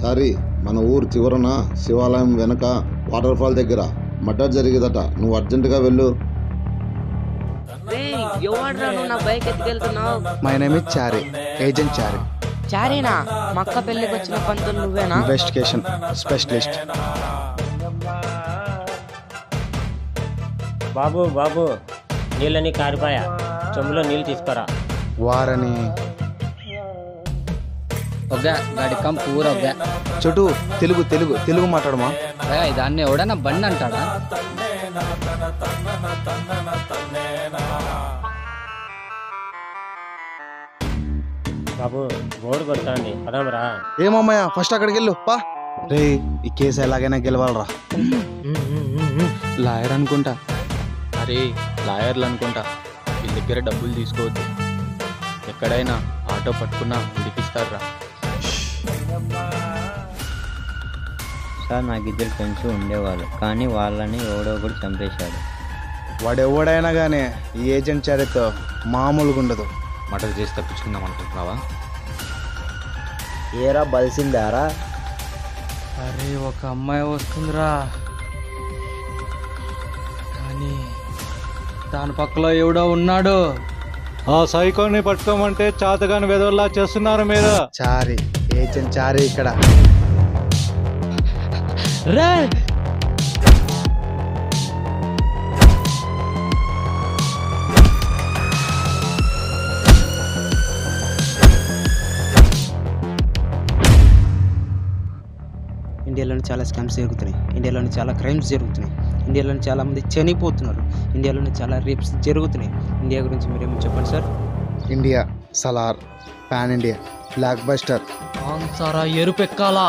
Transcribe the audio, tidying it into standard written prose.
Sorry, మన ఊరు చివరన శివాలయం వెనక వాటర్ ఫాల్ దగ్గర మర్డర్ జరిగేదట. నువ్వు అర్జెంటుగా వెళ్ళు. నా బైక్ ఎత్తుకెళ్తున్నావు? My name is Chari, agent Chari. చారీనా? మా అక్క పెళ్లికి వచ్చిన పంతులు నువ్వేనా? Investigation specialist. బాబు బాబు, నీళ్ళని కారిపాయా, చెంబులో నీళ్ళు తీసుకురా. వారని గాడి కం పూర చోటు తెలుగు తెలుగు తెలుగు మాట్లాడమా? దాన్ని ఎవడన్నా బండి అంటాడా? బాబు బోర్డు కొడతాండి, పదాంరా. ఏమమ్మయ్య, ఫస్ట్ అక్కడికి వెళ్ళు పా. రే, ఈ కేసు ఎలాగైనా గెలవాలరా. లాయర్ అనుకుంటా. అరే లాయర్లు అనుకుంటా. వీళ్ళ దగ్గర డబ్బులు తీసుకోవద్దు. ఎక్కడైనా ఆటో పట్టుకున్నా విడిపిస్తారా? సార్, నాకు ఇద్దరు ఫ్రెండ్స్ ఉండేవాళ్ళు, కానీ వాళ్ళని ఎవడో ఒకటి చంపేశాడు. వాడెవడైనా కానీ ఈ ఏజెంట్ చారితో మామూలుగా ఉండదు. మర్డర్ చేసి తప్పించుకుందాం అనుకుంటున్నావా? ఏరా బలిసిందారా? అరే ఒక అమ్మాయి వస్తుందిరా, కానీ దాని పక్కలో ఎవడో ఉన్నాడు. ఆ సైకోని పట్టుకోమంటే చాతగాని వెదవల్లా చేస్తున్నారు మీరు. చారి, ఏజెంట్ చారి ఇక్కడ. రే ఇండియాలోని చాలా స్కామ్స్ జరుగుతున్నాయి, ఇండియాలోని చాలా క్రైమ్స్ జరుగుతున్నాయి, ఇండియాలోని చాలా మంది చనిపోతున్నారు, ఇండియాలోని చాలా రేప్స్ జరుగుతున్నాయి. ఇండియా గురించి మీరేమో చెప్పండి sir. India, Salaar, pan India, blockbuster. సారా ఎరుపెక్కాలా?